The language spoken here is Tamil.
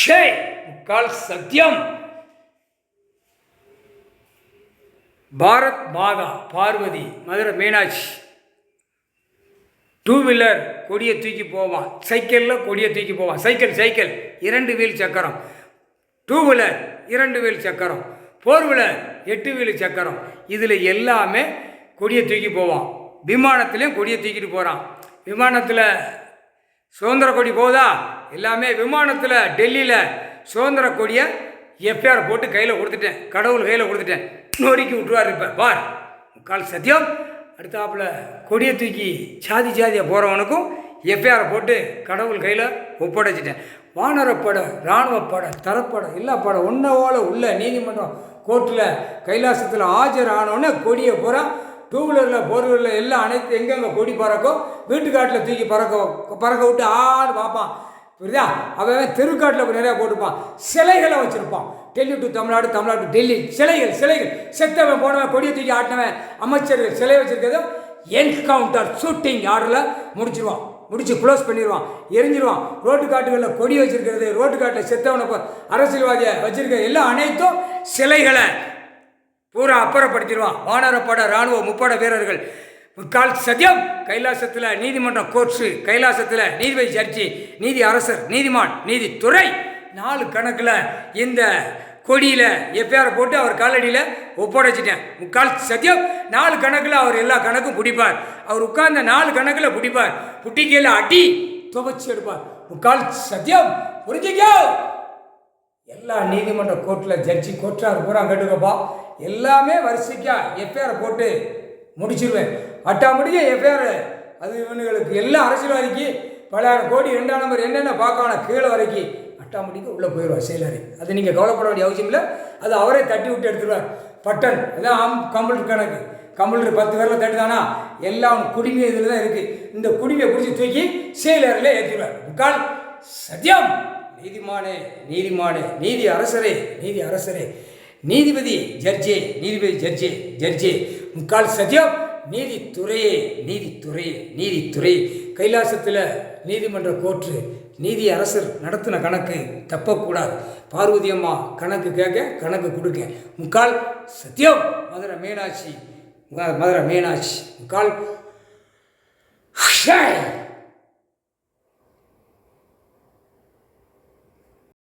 முக்கால் சத்தியம். பாரத் மாதா பார்வதி மதுரை மீனாட்சி. டூ வீலர் கொடியை தூக்கி போவான், சைக்கிளில் கொடியை தூக்கி போவான். சைக்கிள் 2 வீல் சக்கரம், டூ வீலர் 2 வீல் சக்கரம், 4 வீலர் 8 வீல் சக்கரம். இதில் எல்லாமே கொடியை தூக்கி போவான். விமானத்துலேயும் கொடியை தூக்கிட்டு போகிறான். விமானத்தில் சுதந்திர கொடி போதா, எல்லாமே விமானத்தில் டெல்லியில் சுதந்திர கொடியை எஃப்ஐஆர் போட்டு கையில் கொடுத்துட்டேன், கடவுள் கையில் கொடுத்துட்டேன். நோரிக்கி விட்டுருவார். இப்போ பார் முக்கால் சத்தியம். அடுத்தாப்பில் கொடியை தூக்கி ஜாதியாக போகிறவனுக்கும் எஃப்ஐஆர் போட்டு கடவுள் கையில் ஒப்படைச்சிட்டேன். வானரப்படை, இராணுவப்படை, தரப்படை, எல்லா படை ஒன்றோட உள்ள நீதிமன்றம் கோர்ட்டில் கைலாசத்தில் ஆஜர் ஆனோடனே கொடியை பூரா டூ வீலரில் 4 வீலரில் எல்லாம் அனைத்து எங்கெங்கே கொடி பறக்கோ வீட்டுக்காட்டில் தூக்கி பறக்க விட்டு ஆடு பார்ப்பான். புரியுதா? அவன் தெருக்காட்டில் நிறையா போட்டுப்பான். சிலைகளை வச்சுருப்பான். Delhi to Tamil Nadu, Tamil Nadu to Delhi. சிலைகள் செத்தவன் போனவன் கொடியை தூக்கி ஆட்டினவன் அமைச்சர்கள் சிலை வச்சுருக்கிறது என்கவுண்டர் ஷூட்டிங் ஆர்டரில் முடிச்சு க்ளோஸ் பண்ணிடுவான், எரிஞ்சிடுவான். ரோட்டு காட்டுகளில் கொடி வச்சுருக்கிறது, ரோட்டு காட்டில் செத்தவனை அரசியல்வாதியை வச்சுருக்கிறது எல்லாம் அனைத்தும் சிலைகளை பூரா அப்புறப்படுத்திடுவான். வானரப்படை, இராணுவ முப்படை வீரர்கள். முக்கால் சத்தியம். கைலாசத்தில் நீதிமன்றம் கோர்ட்ஸு, கைலாசத்தில் நீதிபதி ஜட்ஜி, நீதி அரசர், நீதிமான், நீதித்துறை 4 கணக்கில் இந்த கொடியில் எஃப்ஐஆர் போட்டு அவர் காலடியில் ஒப்படைச்சிட்டேன். முக்கால் சத்தியம். 4 கணக்கில் அவர் எல்லா கணக்கும் பிடிப்பார். அவர் உட்கார்ந்த 4 கணக்கில் பிடிப்பார். புட்டிக்கையில் அடி துவச்சி எடுப்பார். முக்கால் சத்தியம். புரிஞ்சுக்கோ. எல்லா நீதிமன்ற கோர்ட்டில் ஜட்ஜி கோர்ட்டார் பூரா கேட்டுக்கப்பா, எல்லாமே வரிசைக்கா எஃப்ஐஆர் போட்டு முடிச்சிருவேன். அட்டாமடிக்க எஃப்ஐஆர் அது இவனுங்களுக்கு எல்லா அரசியல்வாதிக்கு 10,000 கோடி 2ஆம் நம்பர் என்னென்ன பார்க்கணும் கீழே வரைக்கும் அட்டாமடிக்க உள்ளே போயிடுவார் செயலர். அது நீங்கள் கவலைப்பட வேண்டிய அவசியம் இல்லை. அது அவரே தட்டி விட்டு எடுத்துருவார். பட்டன் அதான் கம்ப்யூட்டர் கணக்கு. கம்ப்யூட்டர் 10 பேரில் தட்டுதானா எல்லாம் குடிமை இதில் தான் இருக்குது. இந்த குடிமையை பிடிச்சி தூக்கி செயலரில் ஏற்றிடுவார். முக்கால் சத்தியம். நீதிமானே, நீதி அரசரே, நீதிபதி ஜட்ஜே, முக்கால் சத்தியம். நீதித்துறை கைலாசத்தில் நீதிமன்ற கோர்ட்டு நீதி அரசர் நடத்தின கணக்கு தப்பக்கூடாது. பார்வதி அம்மா கணக்கு கேட்க கணக்கு கொடுக்க. முக்கால் சத்தியம். மதுரை மீனாட்சி முக்கால்